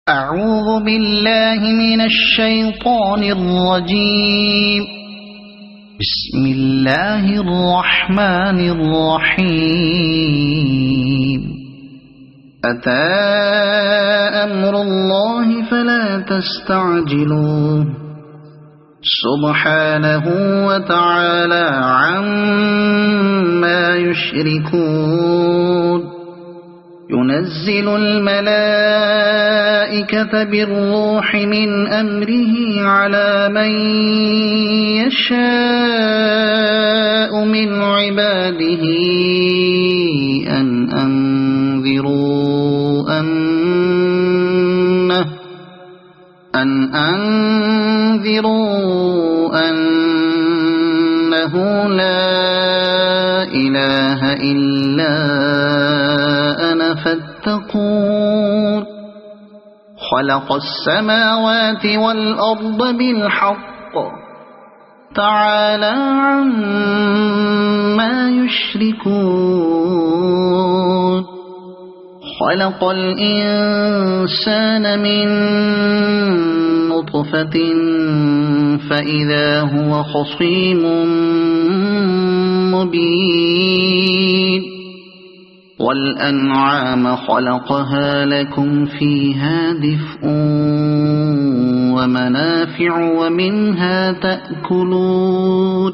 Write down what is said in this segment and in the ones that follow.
أعوذ بالله من الشيطان الرجيم. بسم الله الرحمن الرحيم. أتى أمر الله فلا تستعجلوه سبحانه وتعالى عما يشركون. ينزل الملائكة بالروح من أمره على من يشاء من عباده أن أنذروا أنه لا إله إلا أنا فاتقون. خلق السماوات والأرض بالحق تعالى عما يشركون. خلق الإنسان من نطفة فإذا هو خصيم مبين. والأنعام خلقها لكم فيها دفء ومنافع ومنها تأكلون.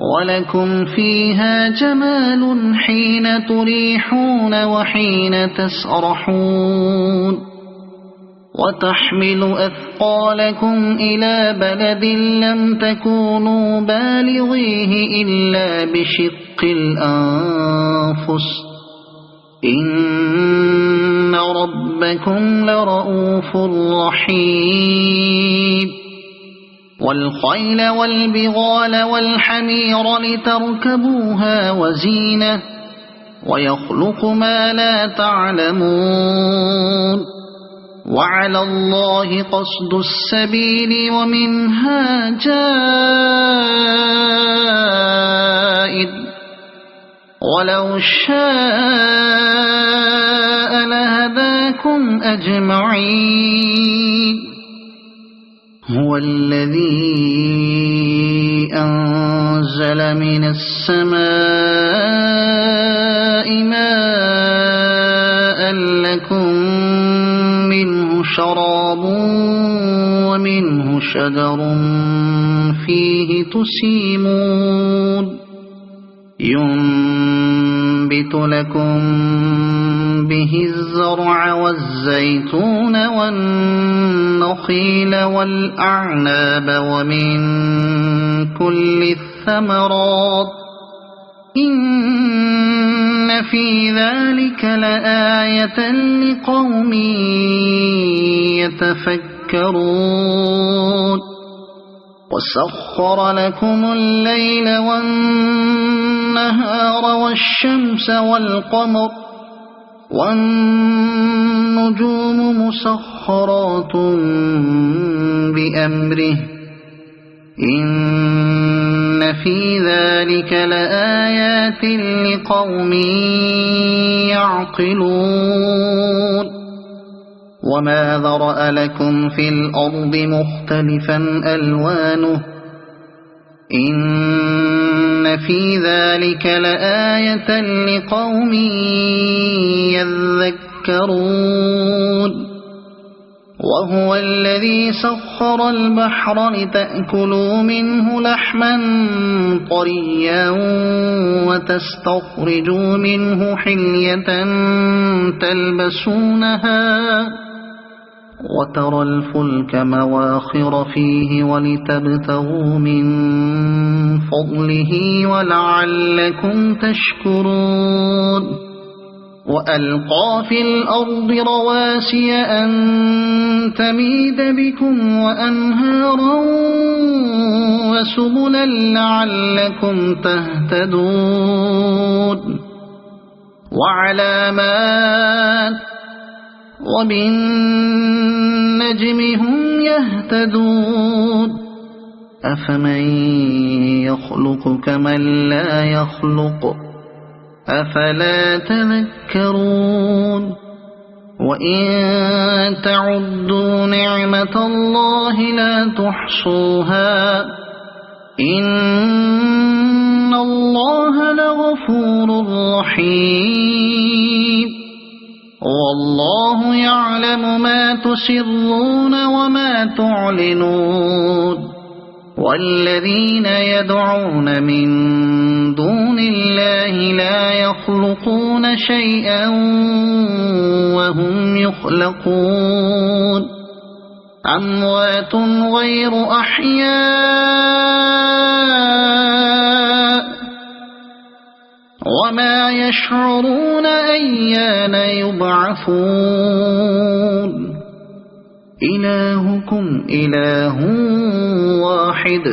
ولكم فيها جمال حين تريحون وحين تسرحون. وتحمل أثقالكم إلى بلد لم تكونوا بالغيه إلا بشق الأنفس إن ربكم لرؤوف رحيم. والخيل والبغال والحمير لتركبوها وزينة ويخلق ما لا تعلمون. وعلى الله قصد السبيل ومنها جائر ولو شاء لهداكم أجمعين. هو الذي أنزل من السماء ماء لكم منه شراب ومنه شجر فيه تسيمون. ينبت لكم به الزرع والزيتون والنخيل والأعناب ومن كل الثمرات إن في ذلك لآية لقوم يتفكرون. وسخر لكم الليل والنهار والشمس والقمر والنجوم مسخرات بأمره إن في ذلك لآيات لقوم يعقلون. وما ذرأ لكم في الأرض مختلفا ألوانه إن في ذلك لآية لقوم يذكرون. وهو الذي سخر البحر لتأكلوا منه لحما طريا وتستخرجوا منه حلية تلبسونها وترى الفلك مواخر فيه ولتبتغوا من فضله ولعلكم تشكرون. وألقى في الأرض رواسي أن تميد بكم وأنهارا وسبلا لعلكم تهتدون. وعلامات وبالنجم هم يهتدون. أفمن يخلق كمن لا يخلق أفلا تذكرون وإن تعدوا نعمة الله لا تحصوها إن الله لغفور رحيم والله يعلم ما تسرون وما تعلنون والذين يدعون من دون الله لا يخلقون شيئا وهم يخلقون أموات غير أحياء وما يشعرون أيان يبعثون إلهكم إله واحد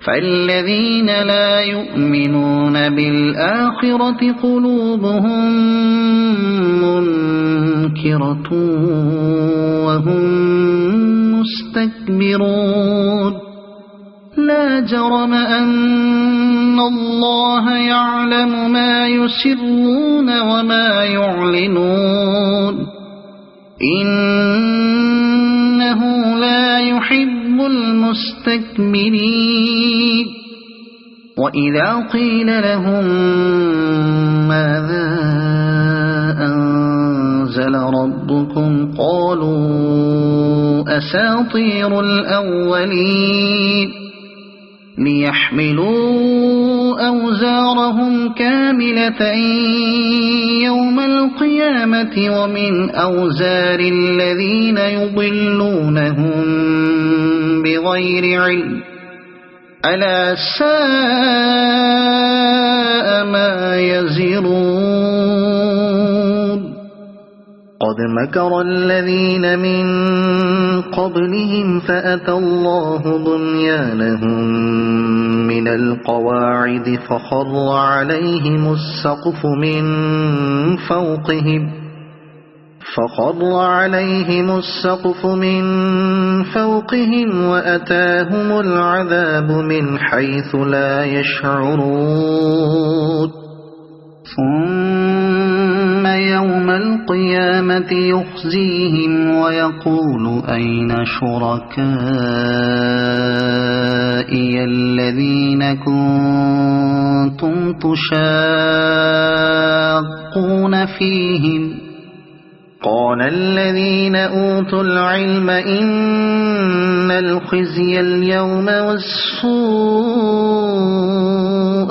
فالذين لا يؤمنون بالآخرة قلوبهم منكرة وهم مستكبرون لا جرم أن الله يعلم ما يسرون وما يعلنون إنه لا يحب المستكبرين وإذا قيل لهم ماذا أنزل ربكم قالوا أساطير الأولين ليحملوا أوزارهم كاملة يوم القيامة ومن أوزار الذين يضلونهم بغير علم ألا ساء ما يزرون قد مكر الذين من قبلهم فأتى الله بنيانهم من القواعد فخر عليهم السقف من فوقهم وأتاهم العذاب من حيث لا يشعرون ثم يوم القيامة يخزيهم ويقول أين شركائي الذين كنتم تشاقون فيهم قال الذين أوتوا العلم إن الخزي اليوم والسوء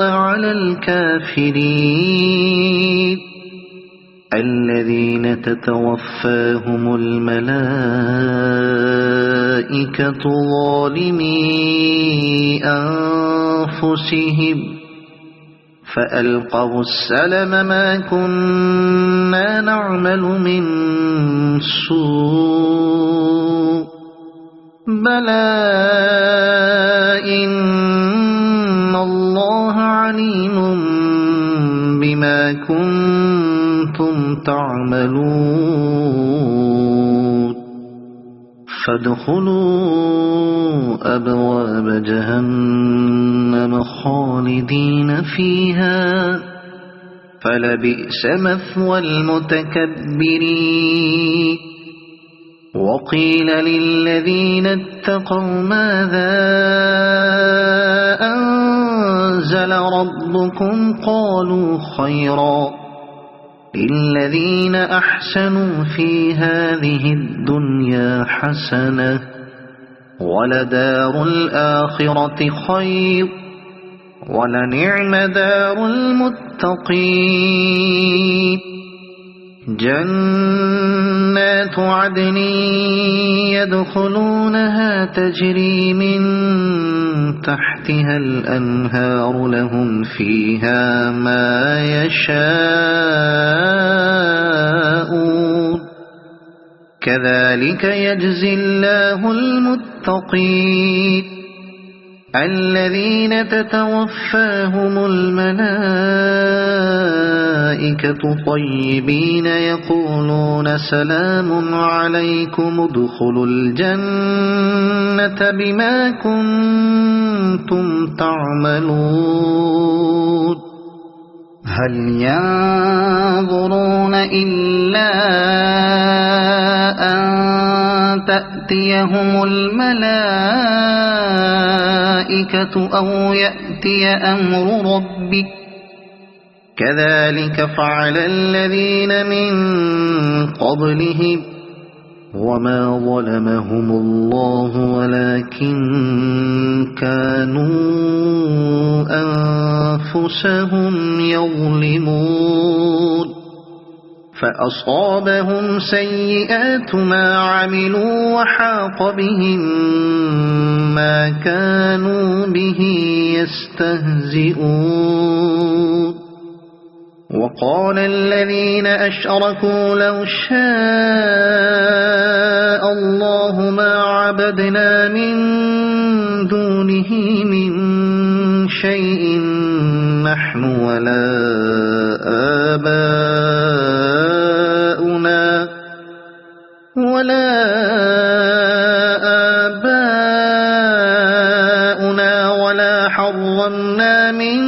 على الكافرين الذين تتوفاهم الملائكة ظالمي أنفسهم فألقوا السلم ما كنا نعمل من سوء بلى إن الله عليم بما كنتم تعملون فادخلوا أبواب جهنم خالدين فيها فلبئس مثوى المتكبرين وقيل للذين اتقوا ماذا أنزل ربكم قالوا خيرا للذين أحسنوا في هذه الدنيا حسنة ولدار الآخرة خير ولنعم دار المتقين جنات عدن يدخلونها تجري من تحتها الأنهار لهم فيها ما يشاءون كذلك يجزي الله المتقين الذين تتوفاهم الملائكة طيبين يقولون سلام عليكم ادخلوا الجنة بما كنتم تعملون هل ينظرون إلا أن تأتيهم الملائكة أو يأتي أمر ربك كذلك فعل الذين من قبلهم وما ظلمهم الله ولكن كانوا أنفسهم يظلمون فأصابهم سيئات ما عملوا وحاق بهم ما كانوا به يستهزئون وقال الذين أشركوا لو شاء الله ما عبدنا من دونه من شيء نحن ولا آباؤنا ولا حرمنا من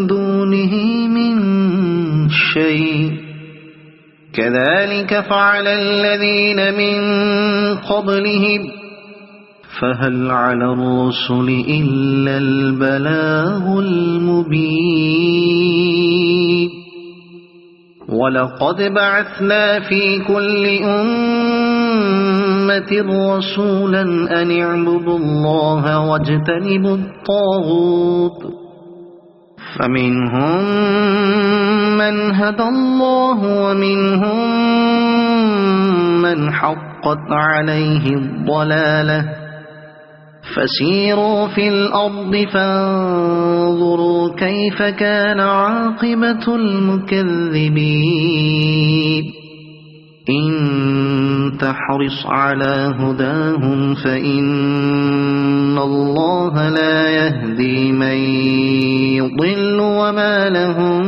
دونه شيء كذلك فعل الذين من قبلهم فهل على الرسل إلا البلاغ المبين ولقد بعثنا في كل أمة رسولا أن اعبدوا الله واجتنبوا الطاغوت فمنهم من هدى الله ومنهم من حقت عليه الضلالة فسيروا في الأرض فانظروا كيف كان عاقبة المكذبين إن تحرص على هداهم فإن الله لا يهدي من يضل وما لهم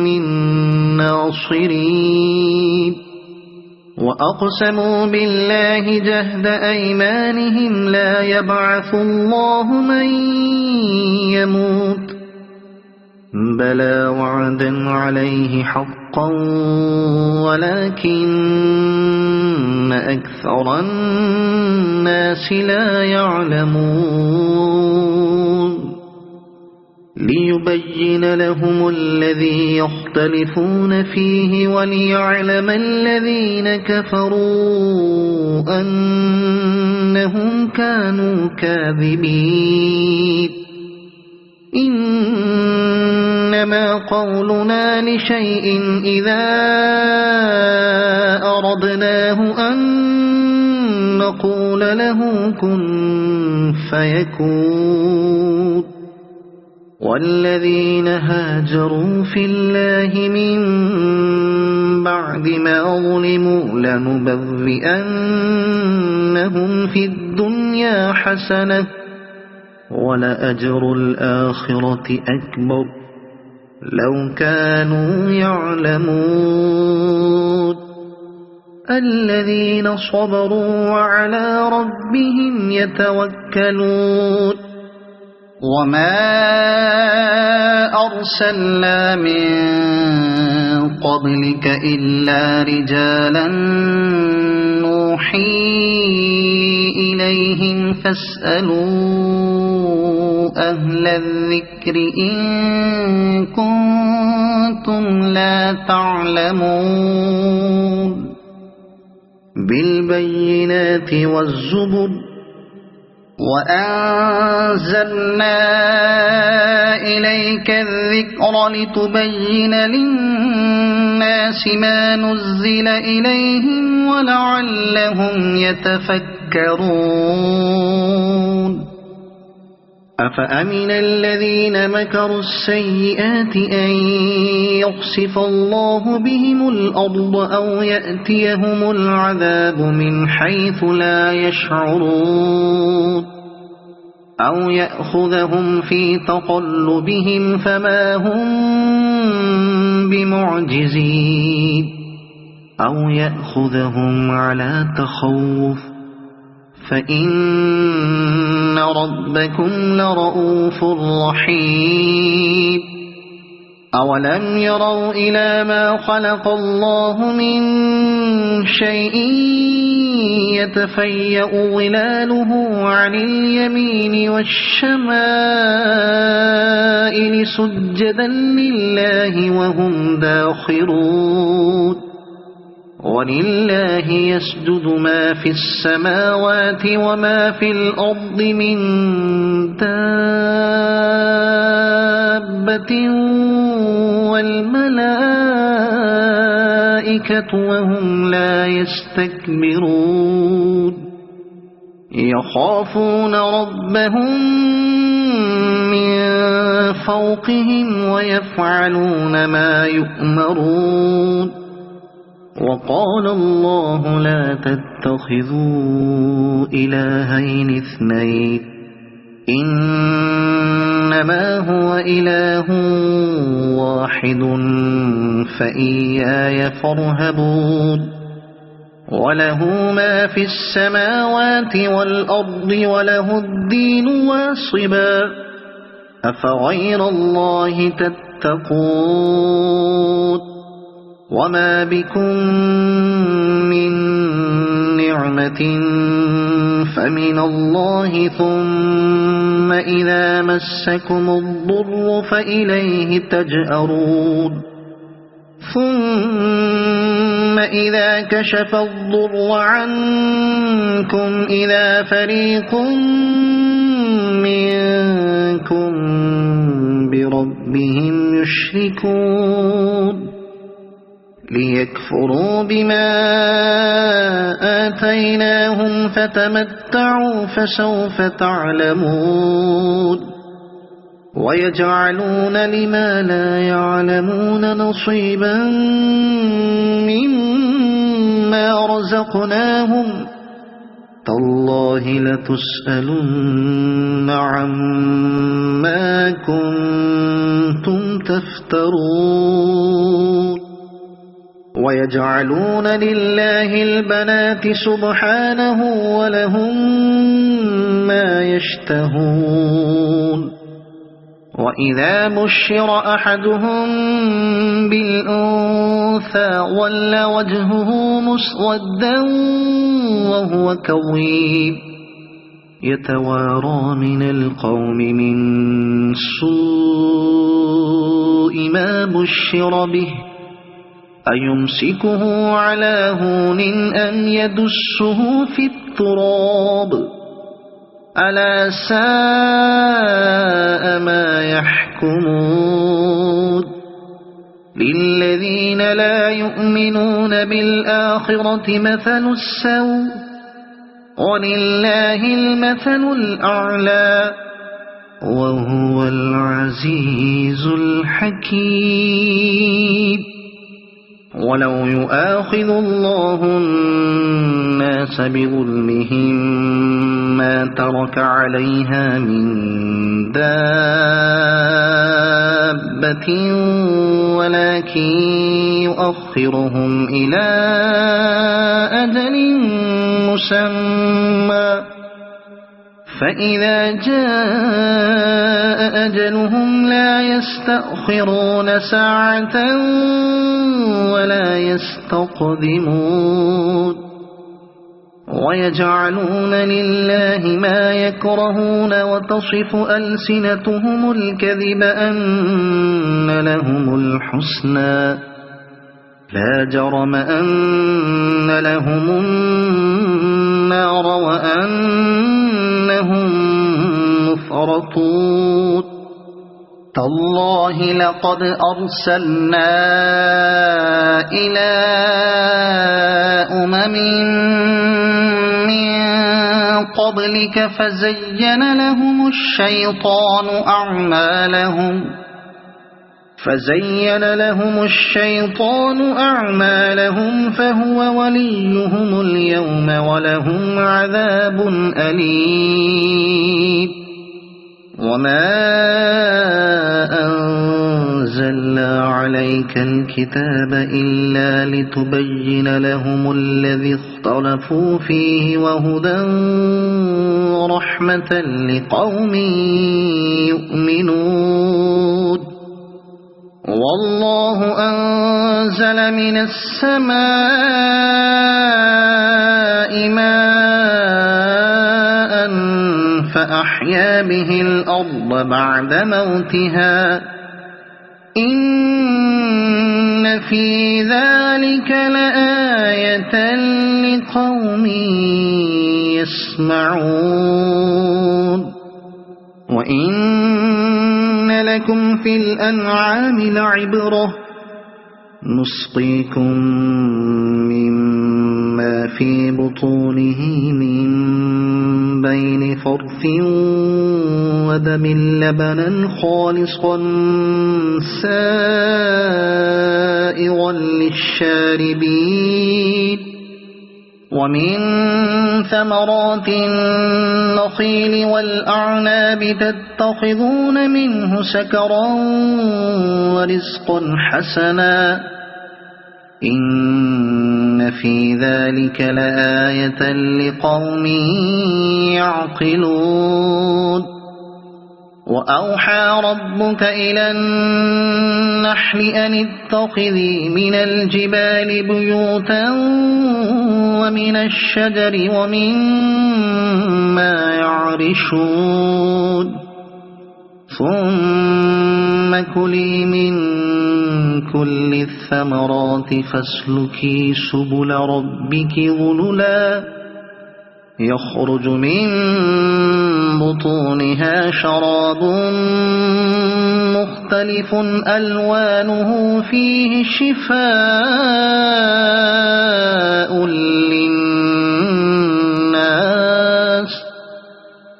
من ناصرين وأقسموا بالله جهد أيمانهم لا يبعث الله من يموت بلى وعدا عليه حقا ولكن أكثر الناس لا يعلمون ليبين لهم الذي يختلفون فيه وليعلم الذين كفروا أنهم كانوا كاذبين إنما قولنا لشيء إذا أردناه أن نقول له كن فيكون والذين هاجروا في الله من بعد ما ظلموا لنبوئنهم في الدنيا حسنة ولأجر الآخرة أكبر لو كانوا يعلمون الذين صبروا وعلى ربهم يتوكلون وما أرسلنا من قبلك إلا رجالا نوحي إليهم فاسألوا أهل الذكر إن كنتم لا تعلمون بالبينات والزبر وأنزلنا إليك الذكر لتبين للناس ما نزل إليهم ولعلهم يتفكرون أفأمن الذين مكروا السيئات أن يخسف الله بهم الأرض أو يأتيهم العذاب من حيث لا يشعرون أو يأخذهم في تقلبهم فما هم بمعجزين أو يأخذهم على تخوف فإن ربكم لرؤوف رحيم أولم يروا إلى ما خلق الله من شيء يتفيأ ظلاله عن اليمين والشمائل سجدا لله وهم داخرون ولله يسجد ما في السماوات وما في الأرض من دابة والملائكة وهم لا يستكبرون يخافون ربهم من فوقهم ويفعلون ما يؤمرون وقال الله لا تتخذوا إلهين اثنين إنما هو إله واحد فإياي فارهبون وله ما في السماوات والأرض وله الدين واصبا أفغير الله تتقون وما بكم من نعمة فمن الله ثم إذا مسكم الضر فإليه تجأرون ثم إذا كشف الضر عنكم إذا فريق منكم بربهم يشركون ليكفروا بما آتيناهم فتمتعوا فسوف تعلمون ويجعلون لما لا يعلمون نصيبا مما رزقناهم تالله لتسألن عما كنتم تفترون ويجعلون لله البنات سبحانه ولهم ما يشتهون وإذا بشر أحدهم بالأنثى ولى وجهه مسودا وهو كظيم يتوارى من القوم من سوء ما بشر به أيمسكه على هون أم يدسه في التراب ألا ساء ما يحكمون للذين لا يؤمنون بالآخرة مثل السوء ولله المثل الأعلى وهو العزيز الحكيم ولو يؤاخذ الله الناس بظلمهم ما ترك عليها من دابة ولكن يؤخرهم إلى أجل مسمى فإذا جاء أجلهم لا يستأخرون ساعة ولا يستقدمون ويجعلون لله ما يكرهون وتصف ألسنتهم الكذب أن لهم الحسنى لا جرم أن لهم النار وأنهم مفرطون تالله لقد أرسلنا إلى أمم من قبلك فزين لهم الشيطان أعمالهم فهو وليهم اليوم ولهم عذاب أليم وما أنزلنا عليك الكتاب إلا لتبين لهم الذي اختلفوا فيه وهدى ورحمة لقوم يؤمنون والله أنزل من السماء ماء فأحيا به الأرض بعد موتها إن في ذلك لآية لقوم يسمعون وإن لكم في الأنعام لعبرة نسقيكم مما في بطونه من بين فرث ودم لبنا خالصا سائغا للشاربين ومن ثمرات النخيل والأعناب تتخذون منه سكرا ورزقا حسنا إن في ذلك لآية لقوم يعقلون وأوحى ربك إلى النحل أن اتخذي من الجبال بيوتا ومن الشجر ومما يعرشون ثم كلي من كل الثمرات فاسلكي سبل ربك ذللا يخرج من بطونها شراب مختلف ألوانه فيه شفاء للناس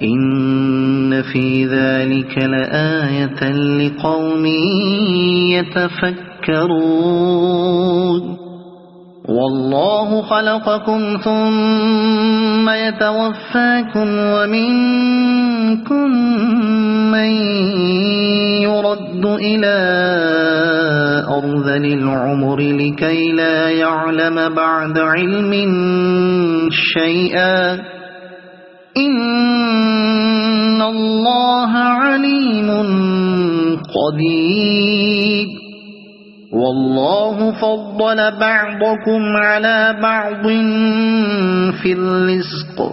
إن في ذلك لآية لقوم يتفكرون والله خلقكم ثم يتوفاكم ومنكم من يرد إلى أرذل العمر لكي لا يعلم بعد علم شيئا إن الله عليم قدير والله فضل بعضكم على بعض في الرزق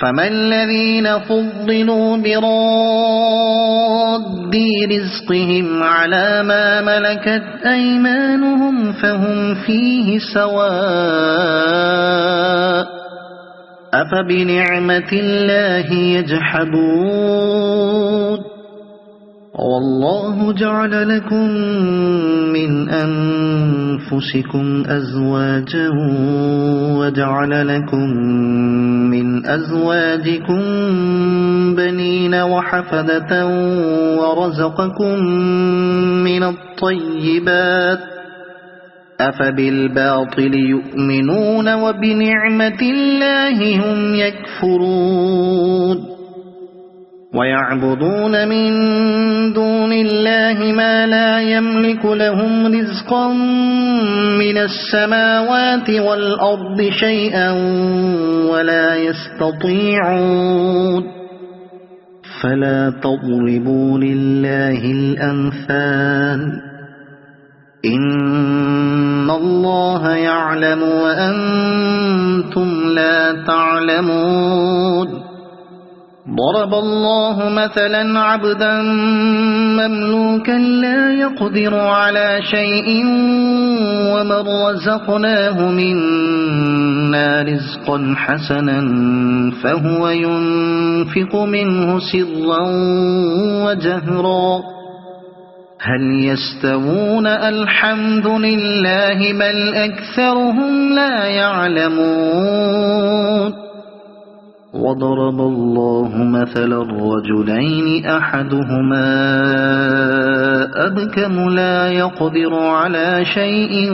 فما الذين فضلوا براد رزقهم على ما ملكت أيمانهم فهم فيه سواء أفبنعمة الله يجحدون والله جعل لكم من أنفسكم أزواجا وجعل لكم من أزواجكم بنين وحفدة ورزقكم من الطيبات أفبالباطل يؤمنون وبنعمة الله هم يكفرون ويعبدون من دون الله ما لا يملك لهم رزقا من السماوات والأرض شيئا ولا يستطيعون فلا تضربوا لله الأمثال إن الله يعلم وأنتم لا تعلمون ضرب الله مثلا عبدا مملوكا لا يقدر على شيء ومن رزقناه منا رزقا حسنا فهو ينفق منه سرا وجهرا هل يستوون الحمد لله بل أكثرهم لا يعلمون وضرب الله مثلا الرجلين أحدهما أبكم لا يقدر على شيء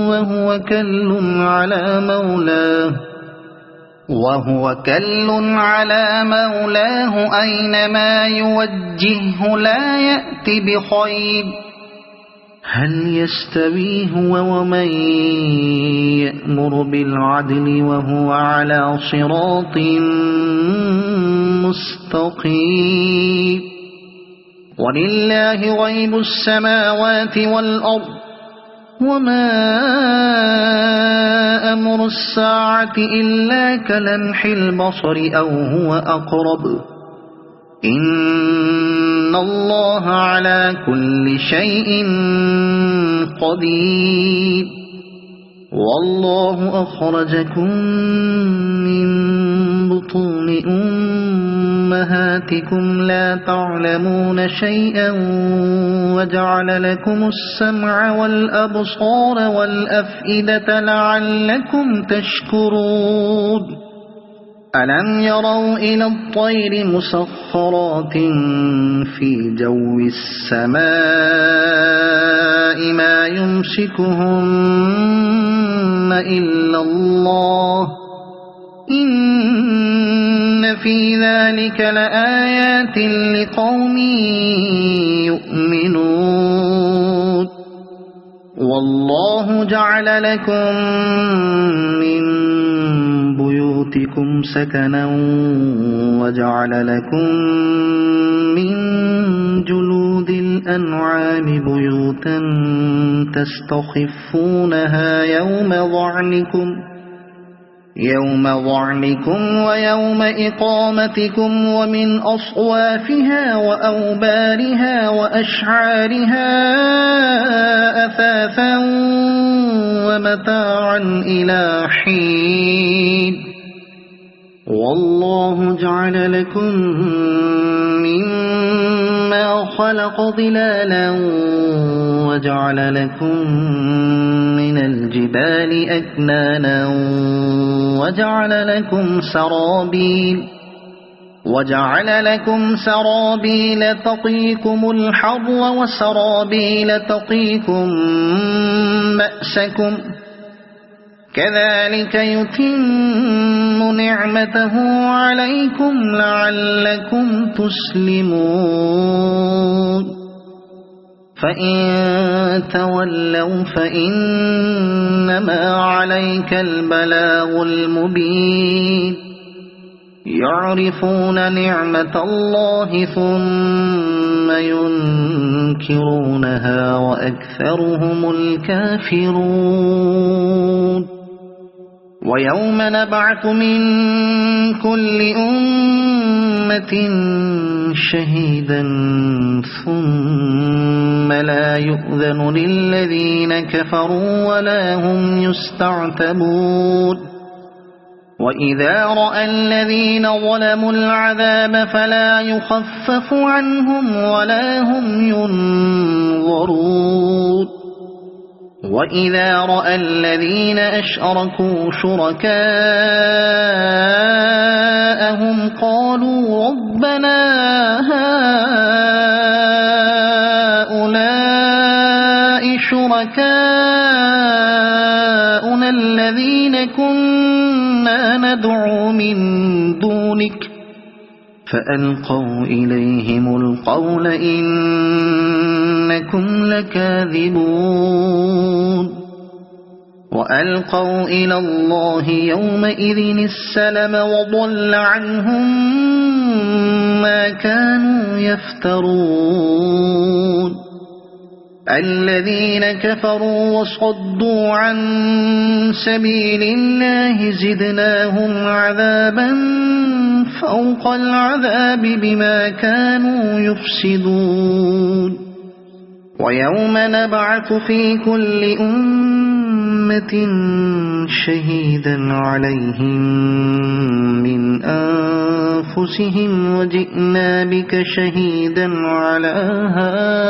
وهو كل على مولاه أينما يوجهه لا يأتي بخير هل يستوي هو ومن يأمر بالعدل وهو على صراط مستقيم ولله غيب السماوات والأرض وما أمر الساعة إلا كلمح البصر أو هو أقرب إن الله على كل شيء قدير والله أخرجكم من بطون أمهاتكم لا تعلمون شيئا وجعل لكم السمع والأبصار والأفئدة لعلكم تشكرون ألم يروا إلى الطير مسخرات في جو السماء ما يمسكهن إلا الله إن في ذلك لآيات لقوم يؤمنون والله جعل لكم من بيوتكم سكنا وجعل لكم من جلود الأنعام بيوتا تستخفونها يوم ظعنكم ويوم إقامتكم ومن أصوافها وأوبارها وأشعارها أثاثا ومتاعا إلى حين والله جعل لكم مما خلق ظلالا وجعل لكم من الجبال أكنانا وجعل لكم سرابيل تقيكم الحر وسرابيل تقيكم بأسكم كذلك يتم نعمته عليكم لعلكم تسلمون فإن تولوا فإنما عليك البلاغ المبين يعرفون نعمة الله ثم ينكرونها وأكثرهم الكافرون ويوم نبعث من كل أمة شهيدا ثم لا يؤذن للذين كفروا ولا هم يستعتبون وإذا رأى الذين ظلموا العذاب فلا يخفف عنهم ولا هم ينظرون وإذا رأى الذين أشركوا شركاءهم قالوا ربنا هؤلاء شركاؤنا الذين كنا ندعو من دونك فألقوا إليهم القول إنكم لكاذبون وألقوا إلى الله يومئذ السلم وضل عنهم ما كانوا يفترون الذين كفروا وصدوا عن سبيل الله زدناهم عذابا فوق العذاب بما كانوا يفسدون ويوم نبعث في كل أمة شهيدا عليهم من أنفسهم وجئنا بك شهيدا على هؤلاء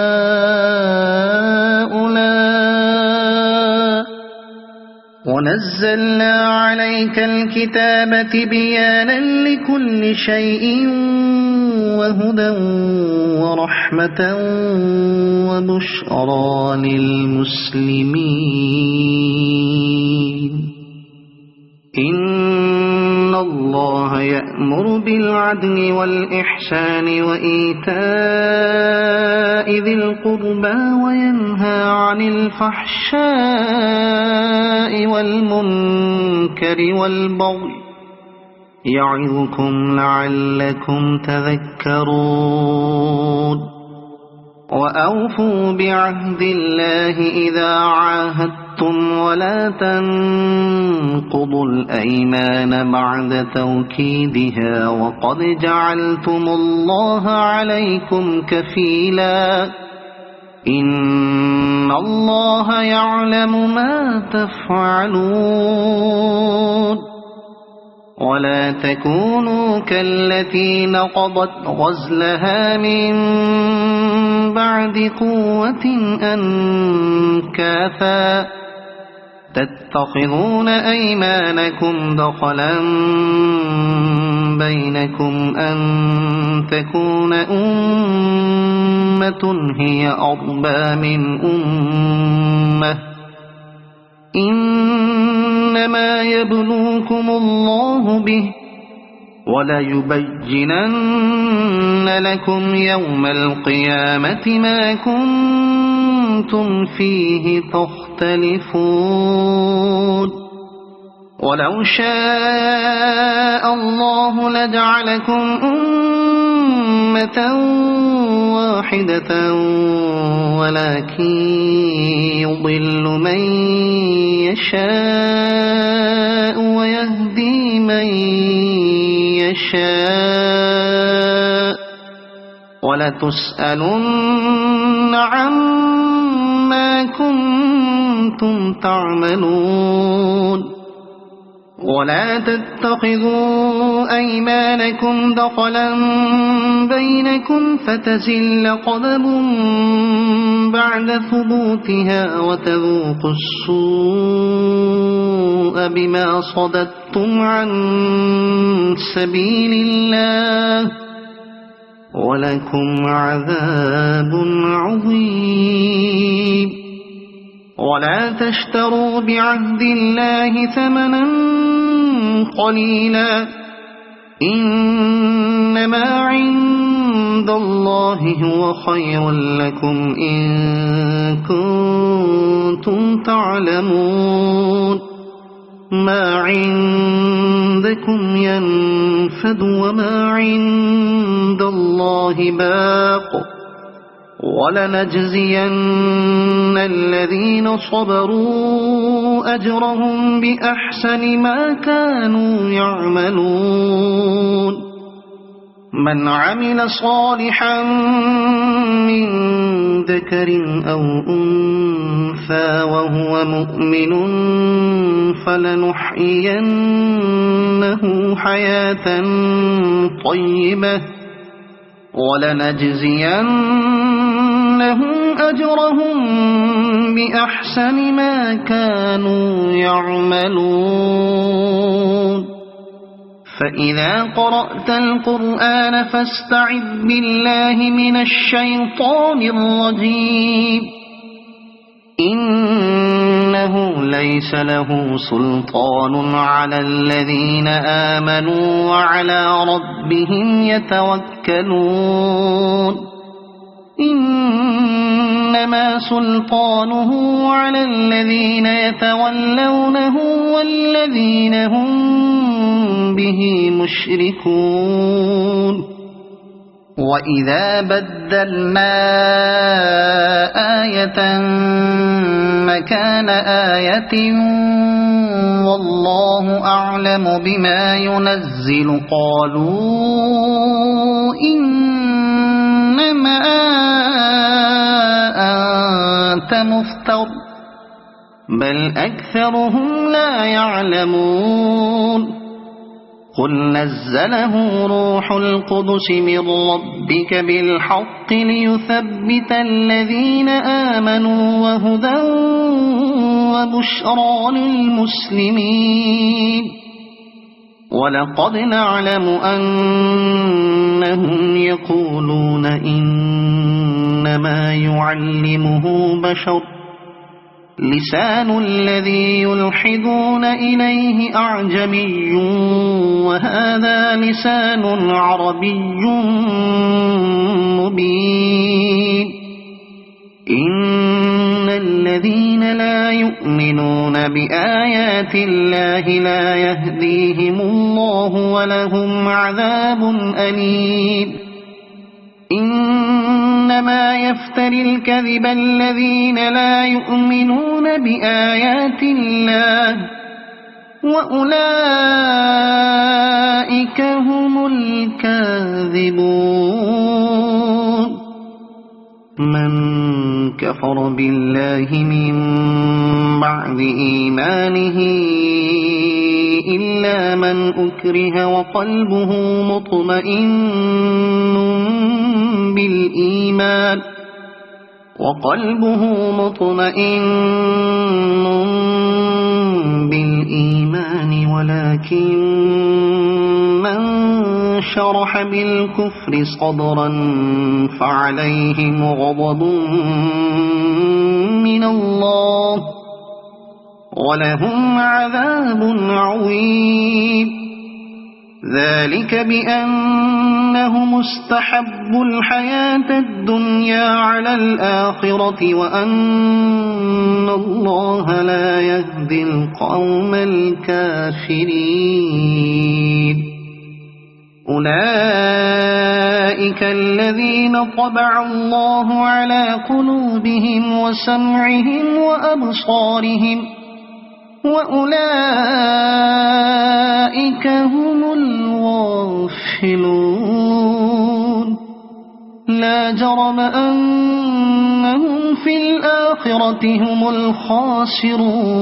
ونزلنا عليك الكتاب تبيانا لكل شيء وهدى ورحمة وبشرى للمسلمين إن الله يأمر بالعدل والإحسان وإيتاء ذي القربى وينهى عن الفحشاء والمنكر والبغي يعظكم لعلكم تذكرون وأوفوا بعهد الله إذا عاهدتم ولا تنقضوا الأيمان بعد توكيدها وقد جعلتم الله عليكم كفيلا إن الله يعلم ما تفعلون ولا تكونوا كالتي نقضت غزلها من بعد قوة أنكاثا تتخذون أيمانكم دخلا بينكم أن تكون أمة هي أربى من أمة إنما يبلوكم الله به وليبينن لكم يوم القيامة ما كنتم فيه تختلفون ولو شاء الله لجعلكم أمة واحدة ولكن يضل من يشاء ويهدي من يشاء ولتسألن عما كنتم تعملون ولا تتخذوا أيمانكم دخلا بينكم فتزل قدم بعد ثبوتها وتذوقوا السوء بما صددتم عن سبيل الله ولكم عذاب عظيم ولا تشتروا بعهد الله ثمنا قليلا إنما عند الله هو خير لكم إن كنتم تعلمون ما عندكم ينفد وما عند الله باق ولنجزين الذين صبروا أجرهم بأحسن ما كانوا يعملون من عمل صالحا من ذكر أو أنثى وهو مؤمن فلنحيينه حياة طيبة ولنجزينهم أجرهم بأحسن ما كانوا يعملون فإذا قرأت القرآن فاستعذ بالله من الشيطان الرجيم إنه ليس له سلطان على الذين آمنوا وعلى ربهم يتوكلون إنما سلطانه على الذين يتولونه والذين هم به مشركون وإذا بدلنا آية مكان آية والله أعلم بما ينزل قالوا إنما أنت مفتر بل أكثرهم لا يعلمون قل نزله روح القدس من ربك بالحق ليثبت الذين آمنوا وهدى وبشرى للمسلمين ولقد نعلم أنهم يقولون إنما يعلمه بشر لسان الذي يلحدون إليه أعجمي وهذا لسان عربي مبين إن الذين لا يؤمنون بآيات الله لا يهديهم الله ولهم عذاب أليم إنما يفتري الكذب الذين لا يؤمنون بآيات الله وأولئك هم الكاذبون. من كفر بالله من بعد إيمانه إلا من أكره وقلبه مطمئن بالإيمان ولكن من شرح بالكفر صدرا فعليهم غضب من الله ولهم عذاب عظيم. ذلك بأنهم استحبوا الحياة الدنيا على الآخرة وأن الله لا يهدي القوم الكافرين. أولئك الذين طبع الله على قلوبهم وسمعهم وأبصارهم وأولئك هم الغافلون. لا جرم أنهم في الآخرة هم الخاسرون.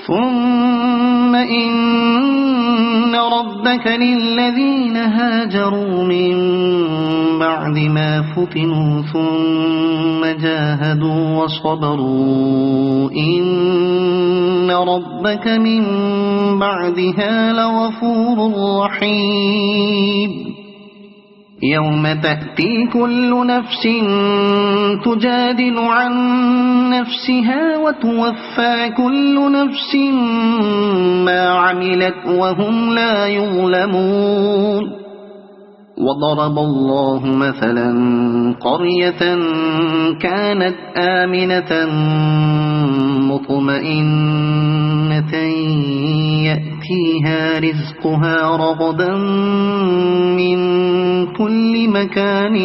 ثم إن ربك للذين هاجروا من بعد ما فتنوا ثم جاهدوا وصبروا إن ربك من بعدها لغفور رحيم. يوم تأتي كل نفس تجادل عن نفسها وتوفى كل نفس ما عملت وهم لا يظلمون. وضرب الله مثلا قرية كانت آمنة مطمئنة يأتيها رزقها رغدا من كل مكان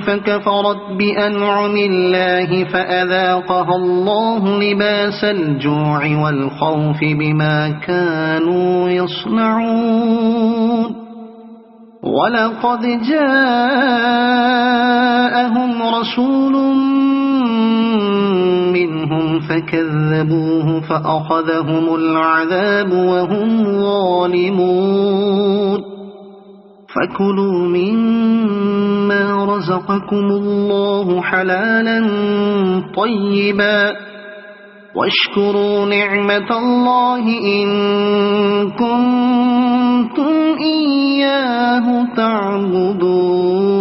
فكفرت بأنعم الله فأذاقها الله لباس الجوع والخوف بما كانوا يصنعون. ولقد جاءهم رسول منهم فكذبوه فأخذهم العذاب وهم ظالمون. فكلوا مما رزقكم الله حلالا طيبا واشكروا نعمة الله إن كنتم إياه تعبدون.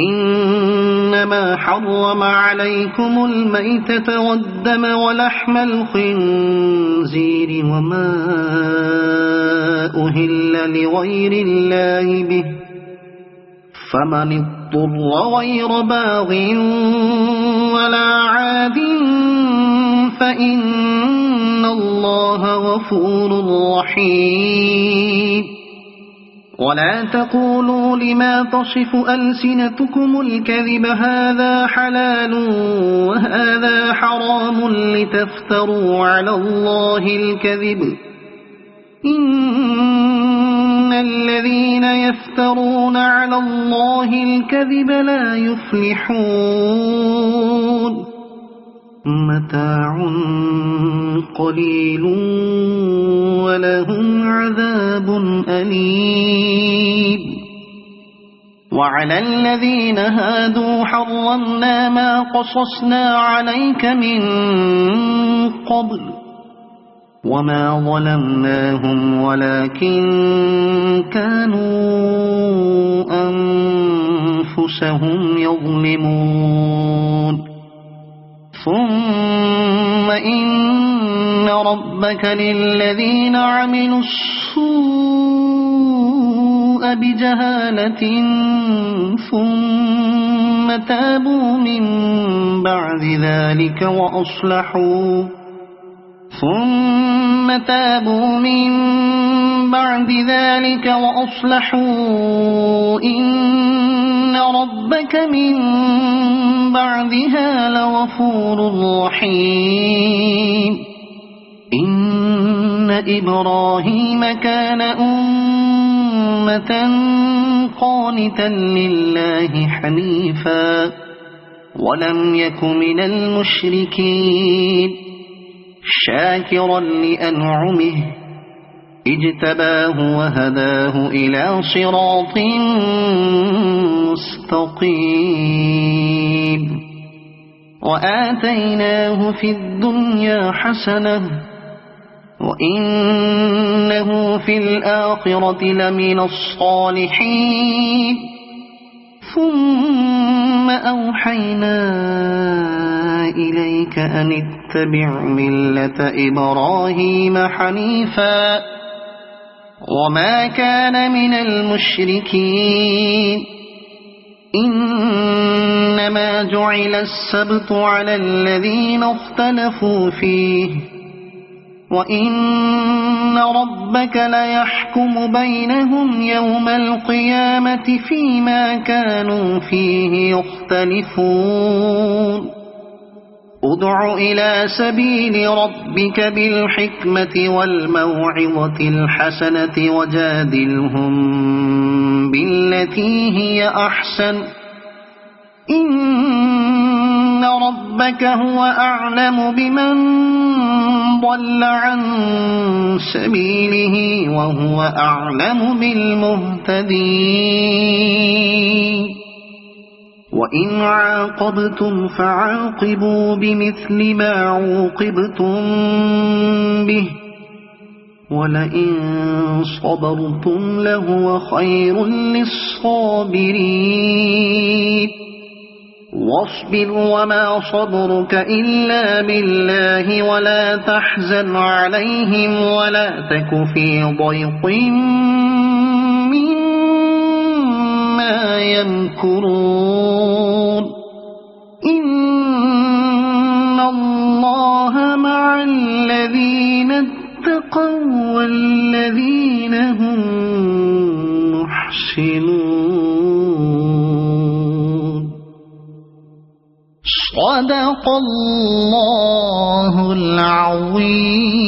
إنما حرم عليكم الميتة والدم ولحم الخنزير وما أهل لغير الله به فمن اضطر غير باغ ولا عاد فإن الله غفور رحيم. ولا تقولوا لما تصف ألسنتكم الكذب هذا حلال وهذا حرام لتفتروا على الله الكذب. إن الذين يفترون على الله الكذب لا يفلحون. متاع قليل ولهم عذاب أليم. وعلى الذين هادوا حرمنا ما قصصنا عليك من قبل وما ظلمناهم ولكن كانوا أنفسهم يظلمون. ثم إن ربك للذين عملوا السوء بجهالة ثم تابوا من بعد ذلك وأصلحوا إن ربك من بعدها لغفور رحيم إن إبراهيم كان أمة قانتا لله حنيفا ولم يك من المشركين شاكرا لأنعمه اجتباه وهداه إلى صراط مستقيم وآتيناه في الدنيا حسنة وإنه في الآخرة لمن الصالحين ثم أوحينا إليك أن اتبع ملة إبراهيم حنيفا وما كان من المشركين إنما جعل السبت على الذين اختلفوا فيه وإن ربك ليحكم بينهم يوم القيامة فيما كانوا فيه يختلفون ادع إلى سبيل ربك بالحكمة والموعظة الحسنة وجادلهم بالتي هي أحسن إن ربك هو أعلم بمن ضل عن سبيله وهو أعلم بالمهتدين وإن عاقبتم فعاقبوا بمثل ما عوقبتم به ولئن صبرتم لهو خير للصابرين واصبر وما صبرك إلا بالله ولا تحزن عليهم ولا تك في ضيق مما يمكرون إن الله مع الذين اتقوا والذين هم محسنون صدق الله العظيم.